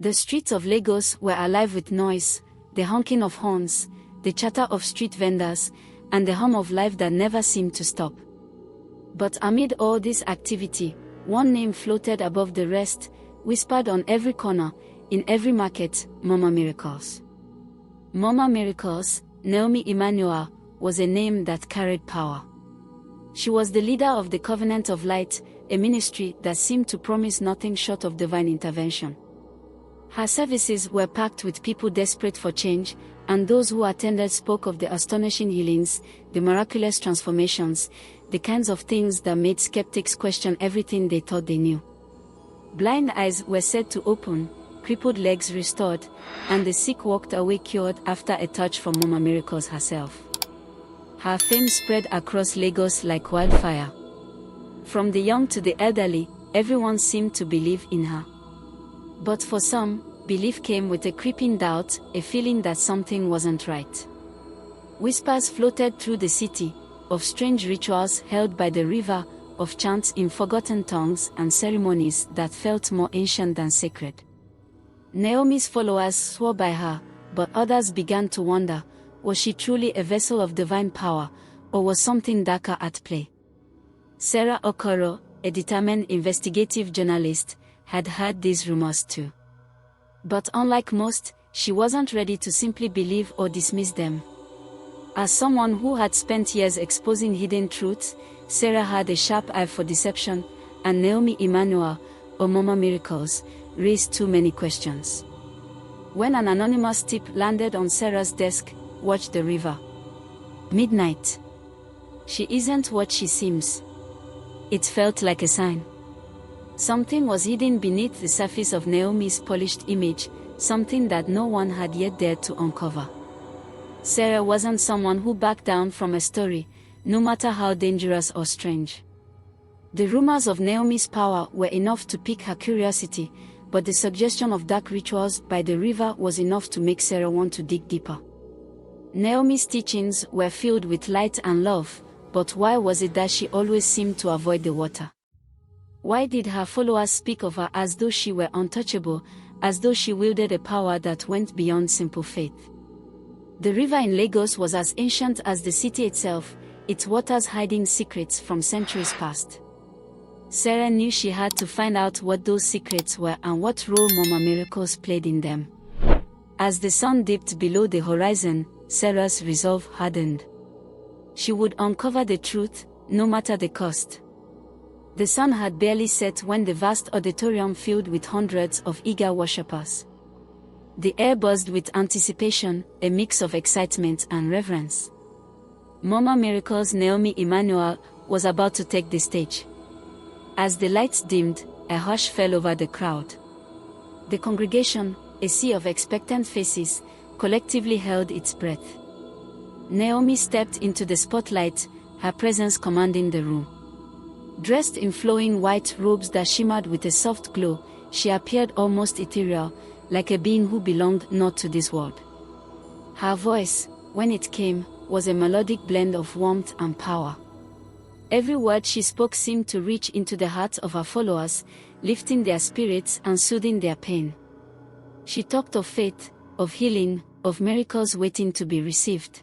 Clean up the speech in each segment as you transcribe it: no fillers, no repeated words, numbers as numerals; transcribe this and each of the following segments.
The streets of Lagos were alive with noise, the honking of horns, the chatter of street vendors, and the hum of life that never seemed to stop. But amid all this activity, one name floated above the rest, whispered on every corner, in every market: Mama Miracles. Mama Miracles, Naomi Emmanuel, was a name that carried power. She was the leader of the Covenant of Light, a ministry that seemed to promise nothing short of divine intervention. Her services were packed with people desperate for change, and those who attended spoke of the astonishing healings, the miraculous transformations, the kinds of things that made skeptics question everything they thought they knew. Blind eyes were said to open, crippled legs restored, and the sick walked away cured after a touch from Mama Miracles herself. Her fame spread across Lagos like wildfire. From the young to the elderly, everyone seemed to believe in her. But for some, belief came with a creeping doubt, a feeling that something wasn't right. Whispers floated through the city, of strange rituals held by the river, of chants in forgotten tongues and ceremonies that felt more ancient than sacred. Naomi's followers swore by her, but others began to wonder, was she truly a vessel of divine power, or was something darker at play? Sarah Okoro, a determined investigative journalist, had heard these rumors too. But unlike most, she wasn't ready to simply believe or dismiss them. As someone who had spent years exposing hidden truths, Sarah had a sharp eye for deception, and Naomi Emmanuel, or Mama Miracles, raised too many questions. When an anonymous tip landed on Sarah's desk: "Watch the river. Midnight. She isn't what she seems." It felt like a sign. Something was hidden beneath the surface of Naomi's polished image, something that no one had yet dared to uncover. Sarah wasn't someone who backed down from a story, no matter how dangerous or strange. The rumors of Naomi's power were enough to pique her curiosity, but the suggestion of dark rituals by the river was enough to make Sarah want to dig deeper. Naomi's teachings were filled with light and love, but why was it that she always seemed to avoid the water? Why did her followers speak of her as though she were untouchable, as though she wielded a power that went beyond simple faith? The river in Lagos was as ancient as the city itself, its waters hiding secrets from centuries past. Sarah knew she had to find out what those secrets were and what role Mama Miracles played in them. As the sun dipped below the horizon, Sarah's resolve hardened. She would uncover the truth, no matter the cost. The sun had barely set when the vast auditorium filled with hundreds of eager worshippers. The air buzzed with anticipation, a mix of excitement and reverence. Mama Miracles Naomi Emmanuel was about to take the stage. As the lights dimmed, a hush fell over the crowd. The congregation, a sea of expectant faces, collectively held its breath. Naomi stepped into the spotlight, her presence commanding the room. Dressed in flowing white robes that shimmered with a soft glow, she appeared almost ethereal, like a being who belonged not to this world. Her voice, when it came, was a melodic blend of warmth and power. Every word she spoke seemed to reach into the hearts of her followers, lifting their spirits and soothing their pain. She talked of faith, of healing, of miracles waiting to be received.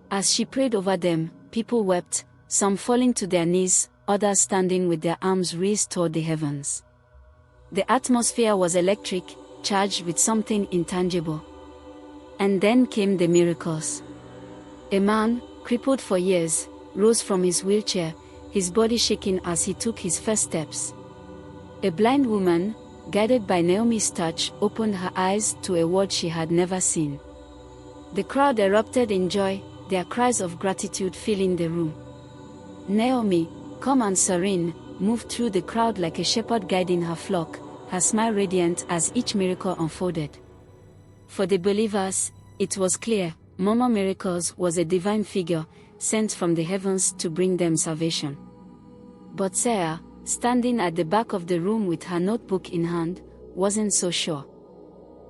As she prayed over them, people wept, some falling to their knees, others standing with their arms raised toward the heavens. The atmosphere was electric, charged with something intangible. And then came the miracles. A man, crippled for years, rose from his wheelchair, his body shaking as he took his first steps. A blind woman, guided by Naomi's touch, opened her eyes to a world she had never seen. The crowd erupted in joy, their cries of gratitude filling the room. Naomi, calm and serene, moved through the crowd like a shepherd guiding her flock, her smile radiant as each miracle unfolded. For the believers, it was clear, Mama Miracles was a divine figure, sent from the heavens to bring them salvation. But Sarah, standing at the back of the room with her notebook in hand, wasn't so sure.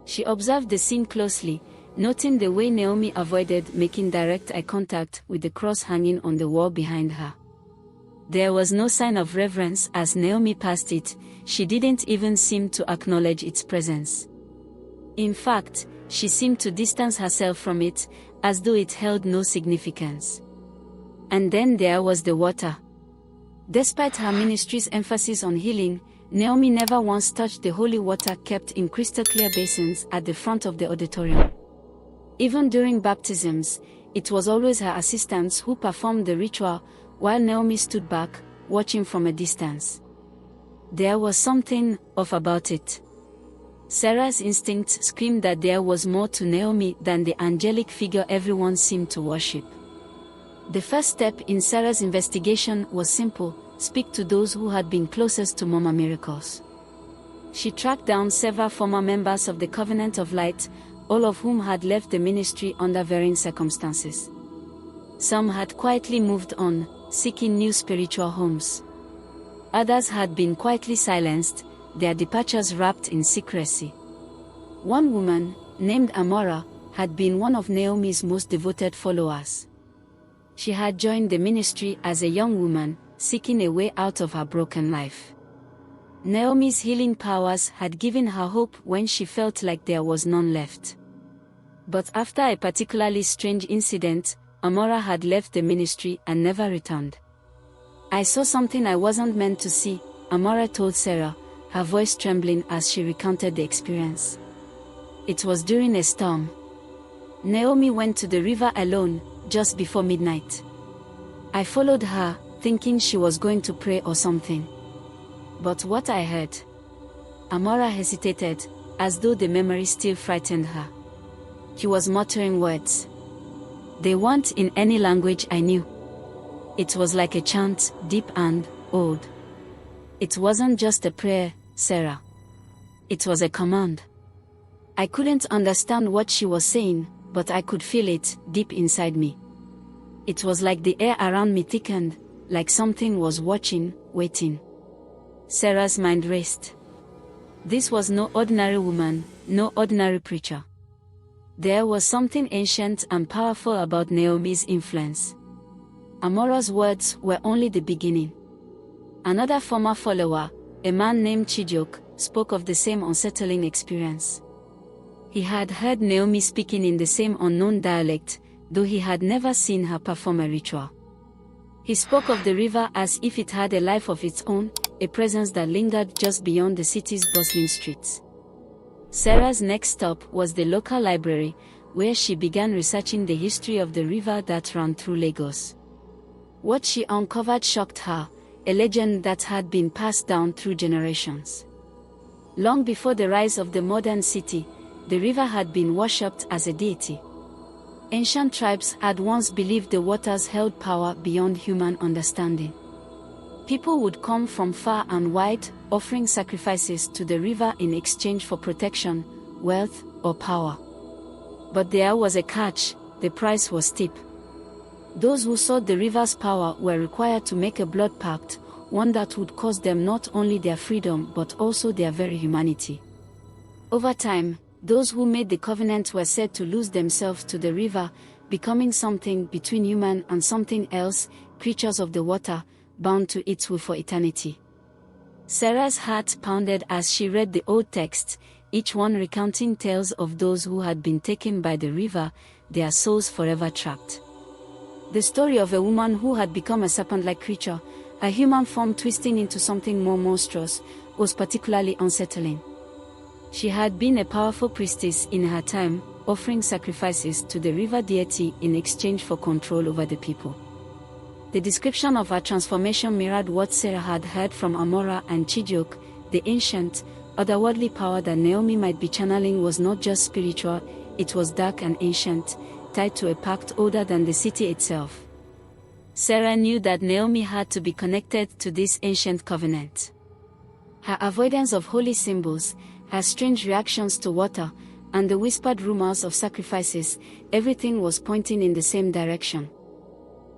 She observed the scene closely, noting the way Naomi avoided making direct eye contact with the cross hanging on the wall behind her. There was no sign of reverence as Naomi passed it, she didn't even seem to acknowledge its presence. In fact, she seemed to distance herself from it, as though it held no significance. And then there was the water. Despite her ministry's emphasis on healing, Naomi never once touched the holy water kept in crystal-clear basins at the front of the auditorium. Even during baptisms, it was always her assistants who performed the ritual, while Naomi stood back, watching from a distance. There was something off about it. Sarah's instincts screamed that there was more to Naomi than the angelic figure everyone seemed to worship. The first step in Sarah's investigation was simple: speak to those who had been closest to Mama Miracles. She tracked down several former members of the Covenant of Light, all of whom had left the ministry under varying circumstances. Some had quietly moved on, seeking new spiritual homes. Others had been quietly silenced, their departures wrapped in secrecy. One woman, named Amora, had been one of Naomi's most devoted followers. She had joined the ministry as a young woman, seeking a way out of her broken life. Naomi's healing powers had given her hope when she felt like there was none left. But after a particularly strange incident, Amora had left the ministry and never returned. "I saw something I wasn't meant to see," Amora told Sarah, her voice trembling as she recounted the experience. "It was during a storm. Naomi went to the river alone, just before midnight. I followed her, thinking she was going to pray or something. But what I heard..." Amora hesitated, as though the memory still frightened her. She was muttering words. They weren't in any language I knew. It was like a chant, deep and old. It wasn't just a prayer, Sarah. It was a command. I couldn't understand what she was saying, but I could feel it, deep inside me. It was like the air around me thickened, like something was watching, waiting. Sarah's mind raced. This was no ordinary woman, no ordinary preacher. There was something ancient and powerful about Naomi's influence. Amora's words were only the beginning. Another former follower, a man named Chijioke, spoke of the same unsettling experience. He had heard Naomi speaking in the same unknown dialect, though he had never seen her perform a ritual. He spoke of the river as if it had a life of its own, a presence that lingered just beyond the city's bustling streets. Sarah's next stop was the local library, where she began researching the history of the river that ran through Lagos. What she uncovered shocked her, a legend that had been passed down through generations. Long before the rise of the modern city, the river had been worshipped as a deity. Ancient tribes had once believed the waters held power beyond human understanding. People would come from far and wide, offering sacrifices to the river in exchange for protection, wealth, or power. But there was a catch: the price was steep. Those who sought the river's power were required to make a blood pact, one that would cost them not only their freedom but also their very humanity. Over time, those who made the covenant were said to lose themselves to the river, becoming something between human and something else, creatures of the water, bound to its will for eternity. Sarah's heart pounded as she read the old texts, each one recounting tales of those who had been taken by the river, their souls forever trapped. The story of a woman who had become a serpent-like creature, a human form twisting into something more monstrous, was particularly unsettling. She had been a powerful priestess in her time, offering sacrifices to the river deity in exchange for control over the people. The description of her transformation mirrored what Sarah had heard from Amora and Chijioke. The ancient, otherworldly power that Naomi might be channeling was not just spiritual, it was dark and ancient, tied to a pact older than the city itself. Sarah knew that Naomi had to be connected to this ancient covenant. Her avoidance of holy symbols, her strange reactions to water, and the whispered rumors of sacrifices, everything was pointing in the same direction.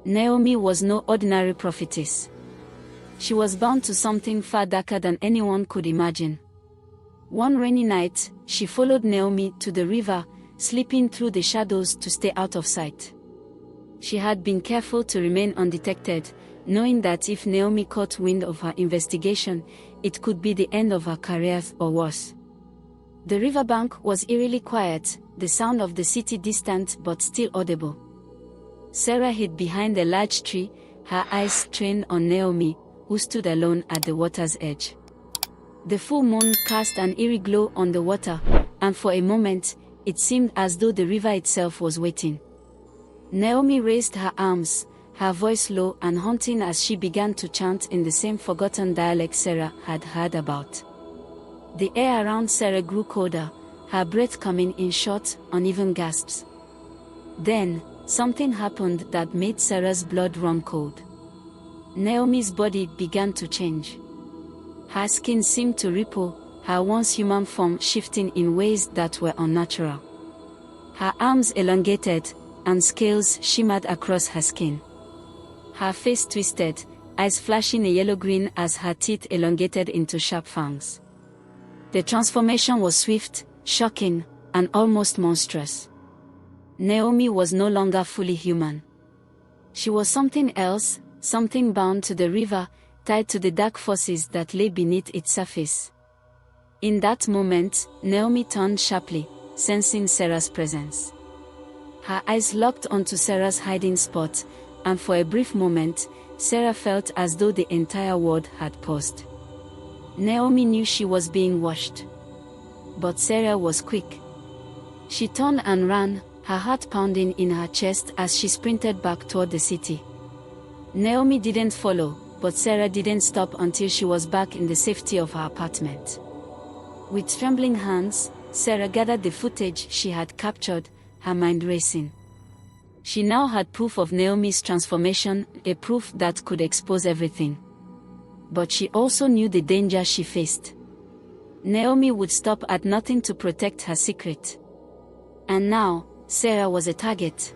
Naomi was no ordinary prophetess. She was bound to something far darker than anyone could imagine. One rainy night, she followed Naomi to the river, slipping through the shadows to stay out of sight. She had been careful to remain undetected, knowing that if Naomi caught wind of her investigation, it could be the end of her career or worse. The riverbank was eerily quiet, the sound of the city distant but still audible. Sarah hid behind a large tree, her eyes trained on Naomi, who stood alone at the water's edge. The full moon cast an eerie glow on the water, and for a moment, it seemed as though the river itself was waiting. Naomi raised her arms, her voice low and haunting as she began to chant in the same forgotten dialect Sarah had heard about. The air around Sarah grew colder, her breath coming in short, uneven gasps. Then, something happened that made Sarah's blood run cold. Naomi's body began to change. Her skin seemed to ripple, her once human form shifting in ways that were unnatural. Her arms elongated, and scales shimmered across her skin. Her face twisted, eyes flashing a yellow-green as her teeth elongated into sharp fangs. The transformation was swift, shocking, and almost monstrous. Naomi was no longer fully human. She was something else, something bound to the river, tied to the dark forces that lay beneath its surface. In that moment, Naomi turned sharply, sensing Sarah's presence. Her eyes locked onto Sarah's hiding spot, and for a brief moment, Sarah felt as though the entire world had paused. Naomi knew she was being watched. But Sarah was quick. She turned and ran, her heart pounding in her chest as she sprinted back toward the city. Naomi didn't follow, but Sarah didn't stop until she was back in the safety of her apartment. With trembling hands, Sarah gathered the footage she had captured, her mind racing. She now had proof of Naomi's transformation, a proof that could expose everything. But she also knew the danger she faced. Naomi would stop at nothing to protect her secret. And now, Sarah was a target.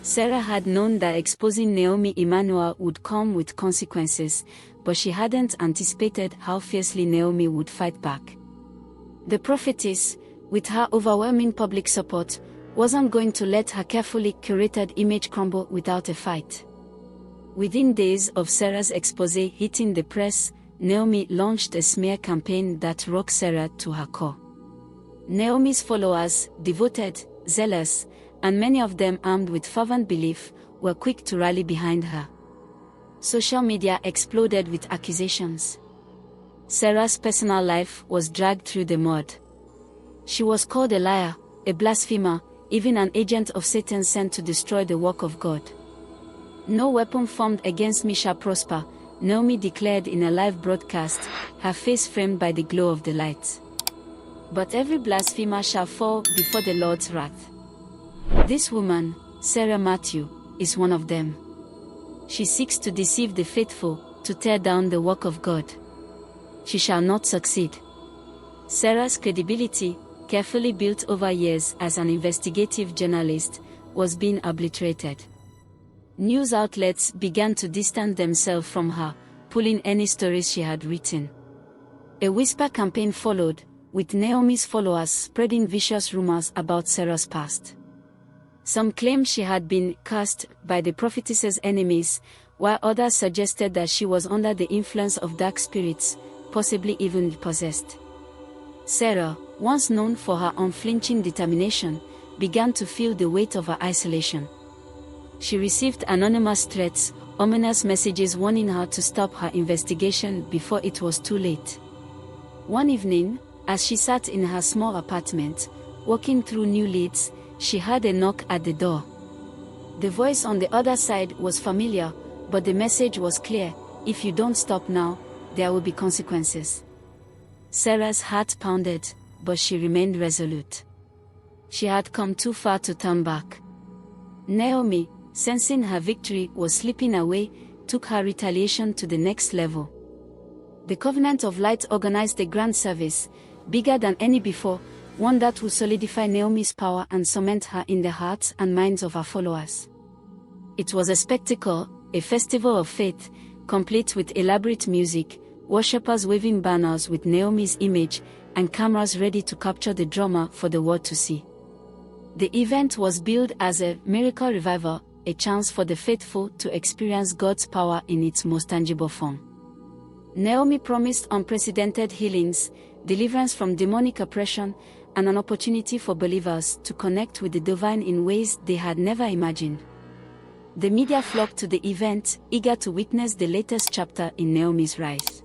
Sarah had known that exposing Naomi Emmanuel would come with consequences, but she hadn't anticipated how fiercely Naomi would fight back. The prophetess, with her overwhelming public support, wasn't going to let her carefully curated image crumble without a fight. Within days of Sarah's expose hitting the press, Naomi launched a smear campaign that rocked Sarah to her core. Naomi's followers, devoted, zealous, and many of them armed with fervent belief, were quick to rally behind her. Social media exploded with accusations. Sarah's personal life was dragged through the mud. She was called a liar, a blasphemer, even an agent of Satan sent to destroy the work of God. "No weapon formed against me shall prosper," Naomi declared in a live broadcast, her face framed by the glow of the light. "But every blasphemer shall fall before the Lord's wrath." This woman, Sarah Matthew, is one of them. She seeks to deceive the faithful, to tear down the work of God. She shall not succeed. Sarah's credibility, carefully built over years as an investigative journalist, was being obliterated. News outlets began to distance themselves from her, pulling any stories she had written. A whisper campaign followed, with Naomi's followers spreading vicious rumors about Sarah's past. Some claimed she had been cursed by the prophetess's enemies, while others suggested that she was under the influence of dark spirits, possibly even possessed. Sarah, once known for her unflinching determination, began to feel the weight of her isolation. She received anonymous threats, ominous messages warning her to stop her investigation before it was too late. One evening, as she sat in her small apartment, walking through new leads, she heard a knock at the door. The voice on the other side was familiar, but the message was clear: "If you don't stop now, there will be consequences." Sarah's heart pounded, but she remained resolute. She had come too far to turn back. Naomi, sensing her victory was slipping away, took her retaliation to the next level. The Covenant of Light organized a grand service, bigger than any before, one that would solidify Naomi's power and cement her in the hearts and minds of her followers. It was a spectacle, a festival of faith, complete with elaborate music, worshippers waving banners with Naomi's image, and cameras ready to capture the drama for the world to see. The event was billed as a miracle revival, a chance for the faithful to experience God's power in its most tangible form. Naomi promised unprecedented healings, deliverance from demonic oppression, and an opportunity for believers to connect with the divine in ways they had never imagined. The media flocked to the event, eager to witness the latest chapter in Naomi's rise.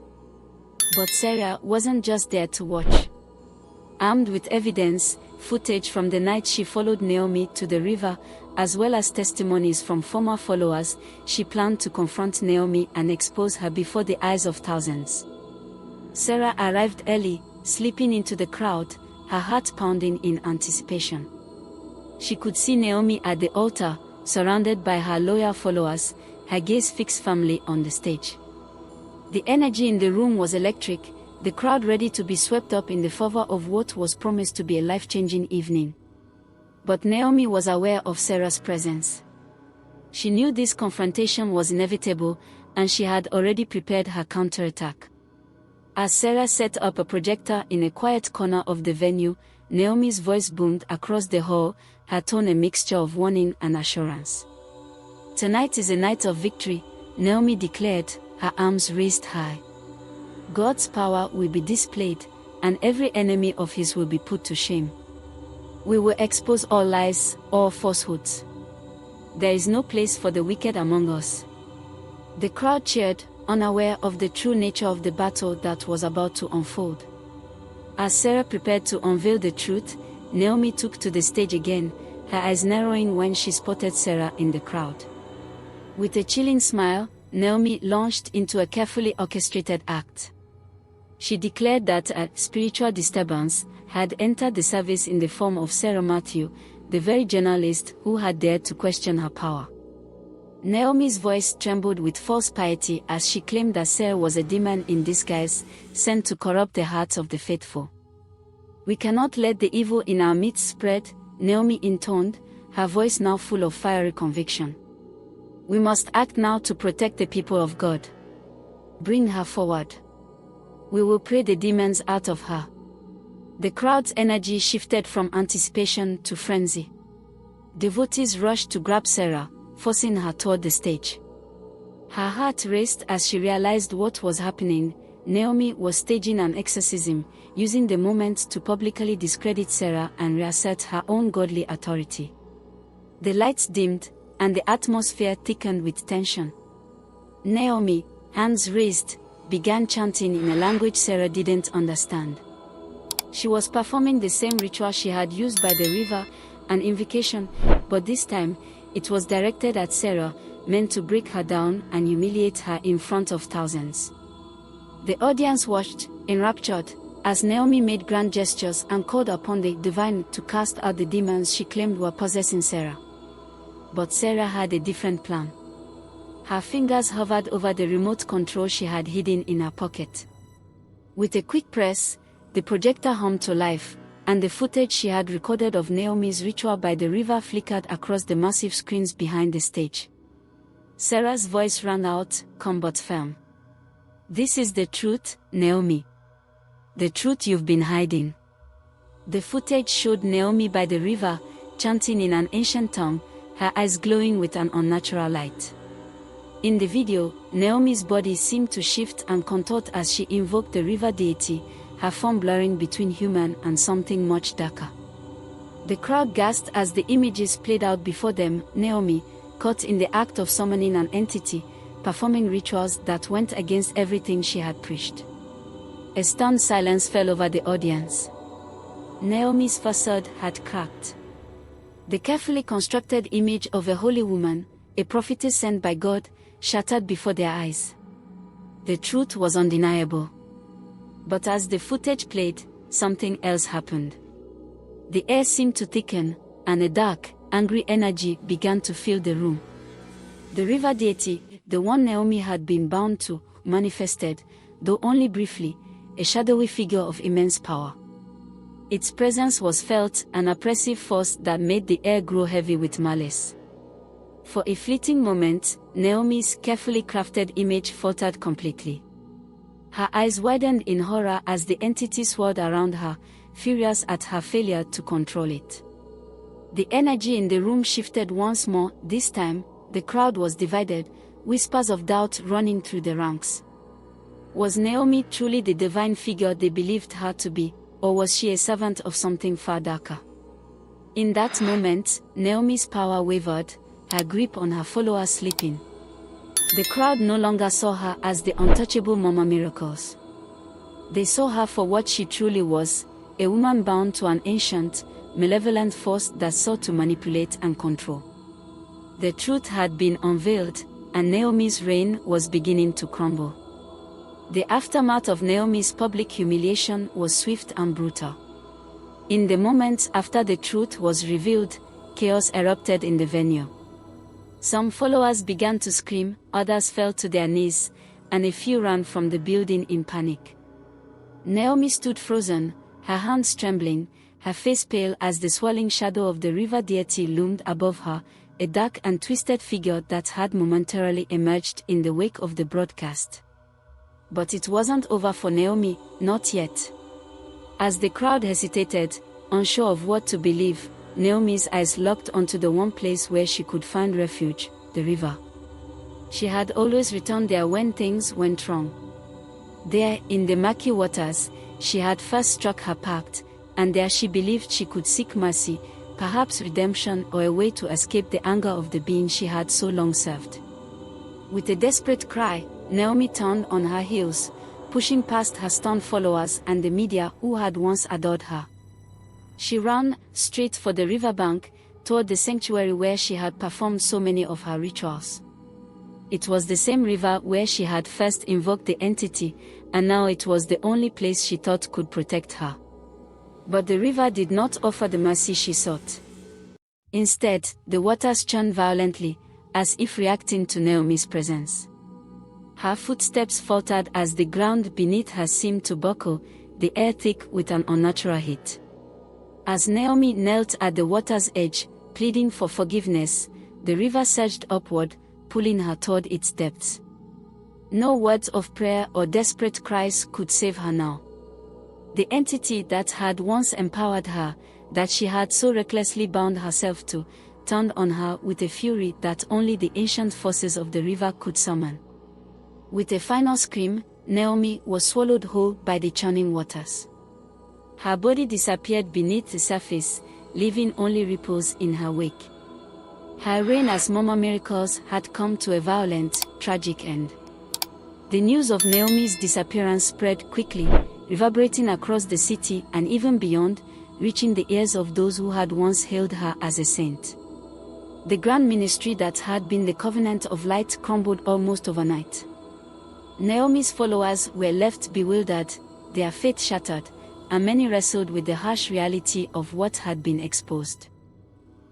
But Sarah wasn't just there to watch. Armed with evidence, footage from the night she followed Naomi to the river, as well as testimonies from former followers, she planned to confront Naomi and expose her before the eyes of thousands. Sarah arrived early, slipping into the crowd, her heart pounding in anticipation. She could see Naomi at the altar, surrounded by her loyal followers, her gaze fixed firmly on the stage. The energy in the room was electric, the crowd ready to be swept up in the fervor of what was promised to be a life-changing evening. But Naomi was aware of Sarah's presence. She knew this confrontation was inevitable, and she had already prepared her counterattack. As Sarah set up a projector in a quiet corner of the venue, Naomi's voice boomed across the hall, her tone a mixture of warning and assurance. "Tonight is a night of victory," Naomi declared, her arms raised high. "God's power will be displayed, and every enemy of His will be put to shame. We will expose all lies, all falsehoods. There is no place for the wicked among us." The crowd cheered, unaware of the true nature of the battle that was about to unfold. As Sarah prepared to unveil the truth, Naomi took to the stage again, her eyes narrowing when she spotted Sarah in the crowd. With a chilling smile, Naomi launched into a carefully orchestrated act. She declared that a spiritual disturbance had entered the service in the form of Sarah Matthew, the very journalist who had dared to question her power. Naomi's voice trembled with false piety as she claimed that Sarah was a demon in disguise, sent to corrupt the hearts of the faithful. "We cannot let the evil in our midst spread," Naomi intoned, her voice now full of fiery conviction. "We must act now to protect the people of God. Bring her forward. We will pray the demons out of her." The crowd's energy shifted from anticipation to frenzy. Devotees rushed to grab Sarah, forcing her toward the stage. Her heart raced as she realized what was happening. Naomi was staging an exorcism, using the moment to publicly discredit Sarah and reassert her own godly authority. The lights dimmed, and the atmosphere thickened with tension. Naomi, hands raised, began chanting in a language Sarah didn't understand. She was performing the same ritual she had used by the river, an invocation, but this time, it was directed at Sarah, meant to break her down and humiliate her in front of thousands. The audience watched, enraptured, as Naomi made grand gestures and called upon the divine to cast out the demons she claimed were possessing Sarah. But Sarah had a different plan. Her fingers hovered over the remote control she had hidden in her pocket. With a quick press, the projector hummed to life, and the footage she had recorded of Naomi's ritual by the river flickered across the massive screens behind the stage. Sarah's voice rang out, calm but firm. "This is the truth, Naomi. The truth you've been hiding." The footage showed Naomi by the river, chanting in an ancient tongue, her eyes glowing with an unnatural light. In the video, Naomi's body seemed to shift and contort as she invoked the river deity, her form blurring between human and something much darker. The crowd gasped as the images played out before them. Naomi, caught in the act of summoning an entity, performing rituals that went against everything she had preached. A stunned silence fell over the audience. Naomi's facade had cracked. The carefully constructed image of a holy woman, a prophetess sent by God, shattered before their eyes. The truth was undeniable. But as the footage played, something else happened. The air seemed to thicken, and a dark, angry energy began to fill the room. The river deity, the one Naomi had been bound to, manifested, though only briefly, a shadowy figure of immense power. Its presence was felt, an oppressive force that made the air grow heavy with malice. For a fleeting moment, Naomi's carefully crafted image faltered completely. Her eyes widened in horror as the entity swirled around her, furious at her failure to control it. The energy in the room shifted once more. This time, the crowd was divided, whispers of doubt running through the ranks. Was Naomi truly the divine figure they believed her to be, or was she a servant of something far darker? In that moment, Naomi's power wavered, her grip on her followers slipping. The crowd no longer saw her as the untouchable Mama Miracles. They saw her for what she truly was, a woman bound to an ancient, malevolent force that sought to manipulate and control. The truth had been unveiled, and Naomi's reign was beginning to crumble. The aftermath of Naomi's public humiliation was swift and brutal. In the moments after the truth was revealed, chaos erupted in the venue. Some followers began to scream, others fell to their knees, and a few ran from the building in panic. Naomi stood frozen, her hands trembling, her face pale as the swirling shadow of the river deity loomed above her, a dark and twisted figure that had momentarily emerged in the wake of the broadcast. But it wasn't over for Naomi, not yet. As the crowd hesitated, unsure of what to believe, Naomi's eyes locked onto the one place where she could find refuge, the river. She had always returned there when things went wrong. There, in the murky waters, she had first struck her pact, and there she believed she could seek mercy, perhaps redemption or a way to escape the anger of the being she had so long served. With a desperate cry, Naomi turned on her heels, pushing past her stunned followers and the media who had once adored her. She ran straight for the riverbank, toward the sanctuary where she had performed so many of her rituals. It was the same river where she had first invoked the entity, and now it was the only place she thought could protect her. But the river did not offer the mercy she sought. Instead, the waters churned violently, as if reacting to Naomi's presence. Her footsteps faltered as the ground beneath her seemed to buckle, the air thick with an unnatural heat. As Naomi knelt at the water's edge, pleading for forgiveness, the river surged upward, pulling her toward its depths. No words of prayer or desperate cries could save her now. The entity that had once empowered her, that she had so recklessly bound herself to, turned on her with a fury that only the ancient forces of the river could summon. With a final scream, Naomi was swallowed whole by the churning waters. Her body disappeared beneath the surface, leaving only ripples in her wake. Her reign as Mama Miracles had come to a violent, tragic end. The news of Naomi's disappearance spread quickly, reverberating across the city and even beyond, reaching the ears of those who had once hailed her as a saint. The grand ministry that had been the covenant of light crumbled almost overnight. Naomi's followers were left bewildered, their faith shattered, and many wrestled with the harsh reality of what had been exposed.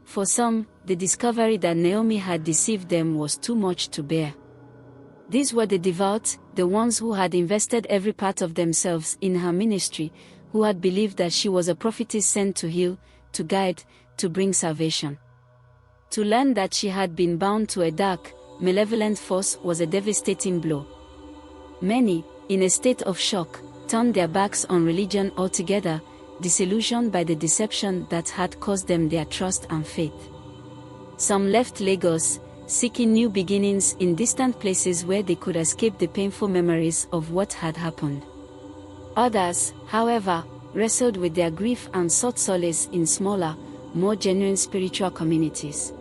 For some, the discovery that Naomi had deceived them was too much to bear. These were the devout, the ones who had invested every part of themselves in her ministry, who had believed that she was a prophetess sent to heal, to guide, to bring salvation. To learn that she had been bound to a dark, malevolent force was a devastating blow. Many, in a state of shock, turned their backs on religion altogether, disillusioned by the deception that had cost them their trust and faith. Some left Lagos, seeking new beginnings in distant places where they could escape the painful memories of what had happened. Others, however, wrestled with their grief and sought solace in smaller, more genuine spiritual communities.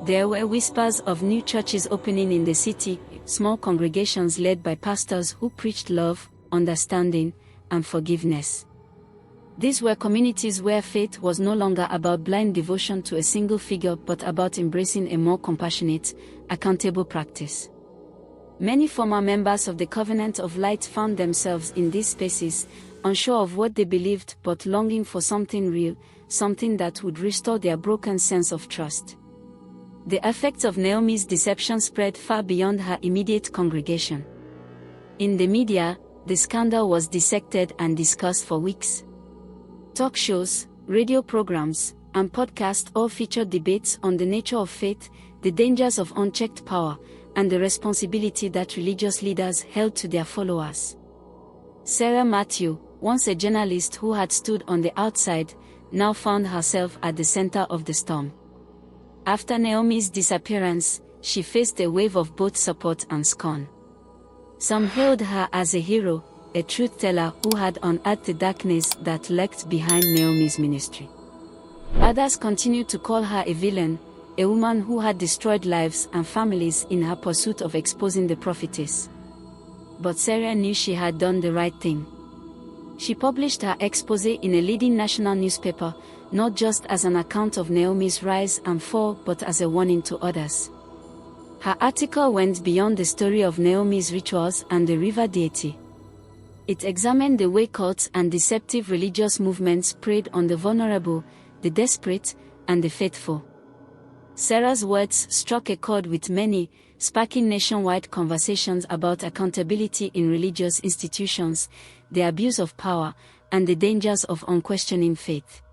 There were whispers of new churches opening in the city, small congregations led by pastors who preached love, understanding, and forgiveness. These were communities where faith was no longer about blind devotion to a single figure but about embracing a more compassionate, accountable practice. Many former members of the Covenant of Light found themselves in these spaces, unsure of what they believed but longing for something real, something that would restore their broken sense of trust. The effects of Naomi's deception spread far beyond her immediate congregation. In the media, the scandal was dissected and discussed for weeks. Talk shows, radio programs, and podcasts all featured debates on the nature of faith, the dangers of unchecked power, and the responsibility that religious leaders held to their followers. Sarah Matthew, once a journalist who had stood on the outside, now found herself at the center of the storm. After Naomi's disappearance, she faced a wave of both support and scorn. Some hailed her as a hero, a truth-teller who had unearthed the darkness that lurked behind Naomi's ministry. Others continued to call her a villain, a woman who had destroyed lives and families in her pursuit of exposing the prophetess. But Sarah knew she had done the right thing. She published her exposé in a leading national newspaper, not just as an account of Naomi's rise and fall but as a warning to others. Her article went beyond the story of Naomi's rituals and the river deity. It examined the way cults and deceptive religious movements preyed on the vulnerable, the desperate, and the faithful. Sarah's words struck a chord with many, sparking nationwide conversations about accountability in religious institutions, the abuse of power, and the dangers of unquestioning faith.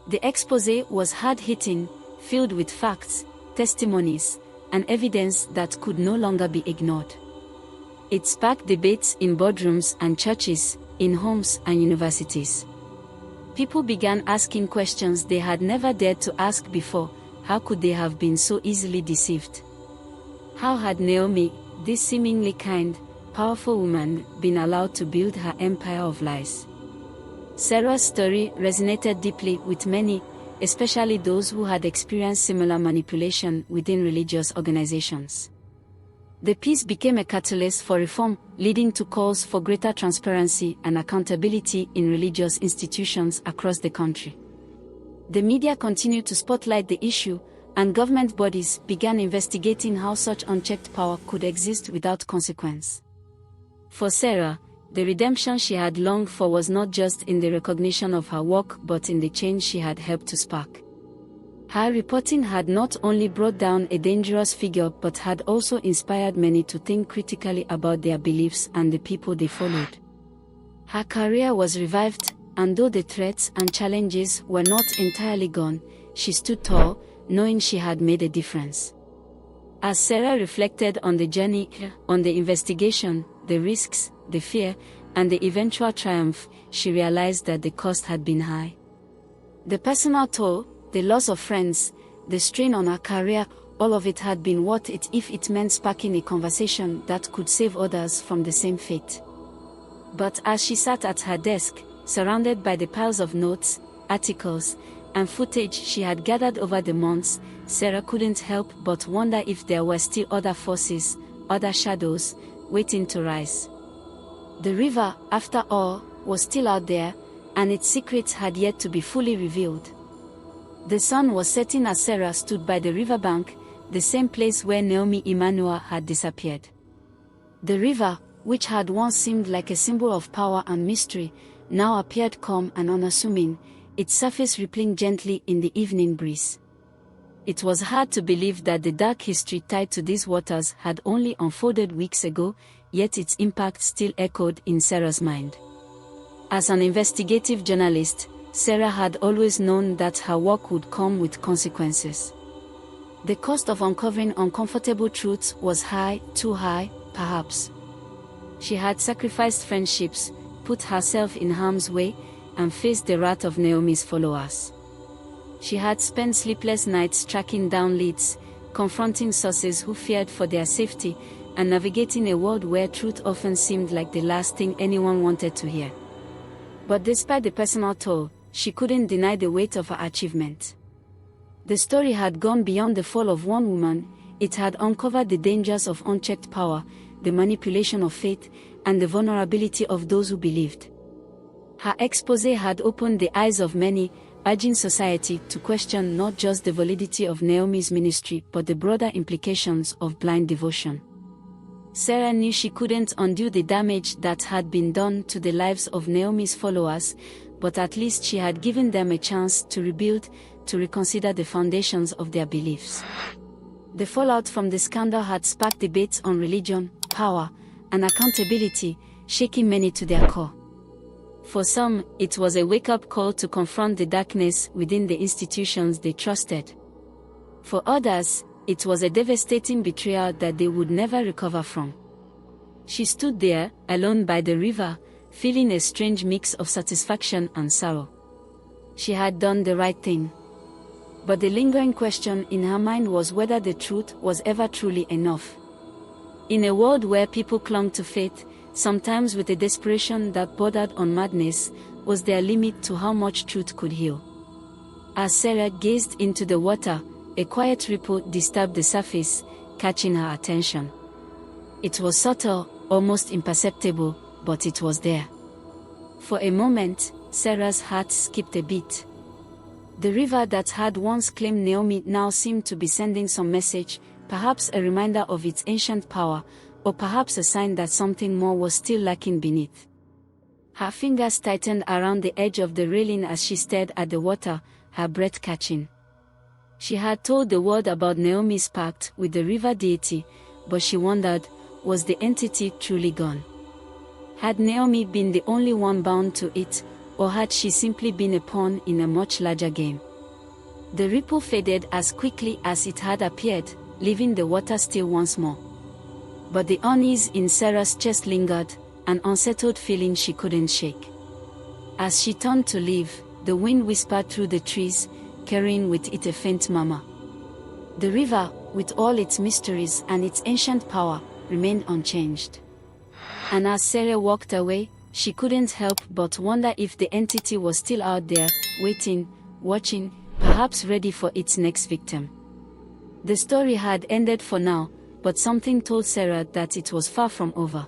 The exposé was hard-hitting, filled with facts, testimonies, and evidence that could no longer be ignored. It sparked debates in boardrooms and churches, in homes and universities. People began asking questions they had never dared to ask before. How could they have been so easily deceived? How had Naomi, this seemingly kind, powerful woman, been allowed to build her empire of lies? Sarah's story resonated deeply with many, especially those who had experienced similar manipulation within religious organizations. The piece became a catalyst for reform, leading to calls for greater transparency and accountability in religious institutions across the country. The media continued to spotlight the issue, and government bodies began investigating how such unchecked power could exist without consequence. For Sarah, the redemption she had longed for was not just in the recognition of her work but in the change she had helped to spark. Her reporting had not only brought down a dangerous figure but had also inspired many to think critically about their beliefs and the people they followed. Her career was revived, and though the threats and challenges were not entirely gone, she stood tall, knowing she had made a difference. As Sarah reflected on the journey, on the investigation, the risks, the fear, and the eventual triumph, she realized that the cost had been high. The personal toll, the loss of friends, the strain on her career, all of it had been worth it if it meant sparking a conversation that could save others from the same fate. But as she sat at her desk, surrounded by the piles of notes, articles, and footage she had gathered over the months, Sarah couldn't help but wonder if there were still other forces, other shadows, waiting to rise. The river, after all, was still out there, and its secrets had yet to be fully revealed. The sun was setting as Sarah stood by the riverbank, the same place where Naomi Emmanuel had disappeared. The river, which had once seemed like a symbol of power and mystery, now appeared calm and unassuming, its surface rippling gently in the evening breeze. It was hard to believe that the dark history tied to these waters had only unfolded weeks ago, yet its impact still echoed in Sarah's mind. As an investigative journalist, Sarah had always known that her work would come with consequences. The cost of uncovering uncomfortable truths was high, too high, perhaps. She had sacrificed friendships, put herself in harm's way, and faced the wrath of Naomi's followers. She had spent sleepless nights tracking down leads, confronting sources who feared for their safety, and navigating a world where truth often seemed like the last thing anyone wanted to hear. But despite the personal toll, she couldn't deny the weight of her achievement. The story had gone beyond the fall of one woman, it had uncovered the dangers of unchecked power, the manipulation of faith, and the vulnerability of those who believed. Her exposé had opened the eyes of many, urging society to question not just the validity of Naomi's ministry but the broader implications of blind devotion. Sarah knew she couldn't undo the damage that had been done to the lives of Naomi's followers, but at least she had given them a chance to rebuild, to reconsider the foundations of their beliefs. The fallout from the scandal had sparked debates on religion, power, and accountability, shaking many to their core. For some, it was a wake-up call to confront the darkness within the institutions they trusted. For others, it was a devastating betrayal that they would never recover from. She stood there, alone by the river, feeling a strange mix of satisfaction and sorrow. She had done the right thing. But the lingering question in her mind was whether the truth was ever truly enough. In a world where people clung to faith, sometimes with a desperation that bordered on madness, was there a limit to how much truth could heal? As Sarah gazed into the water, a quiet ripple disturbed the surface, catching her attention. It was subtle, almost imperceptible, but it was there. For a moment, Sarah's heart skipped a beat. The river that had once claimed Naomi now seemed to be sending some message, perhaps a reminder of its ancient power, or perhaps a sign that something more was still lacking beneath. Her fingers tightened around the edge of the railing as she stared at the water, her breath catching. She had told the world about Naomi's pact with the river deity, but she wondered, was the entity truly gone? Had Naomi been the only one bound to it, or had she simply been a pawn in a much larger game? The ripple faded as quickly as it had appeared, leaving the water still once more. But the unease in Sarah's chest lingered, an unsettled feeling she couldn't shake. As she turned to leave, the wind whispered through the trees, carrying with it a faint murmur. The river, with all its mysteries and its ancient power, remained unchanged. And as Sarah walked away, she couldn't help but wonder if the entity was still out there, waiting, watching, perhaps ready for its next victim. The story had ended for now, but something told Sarah that it was far from over.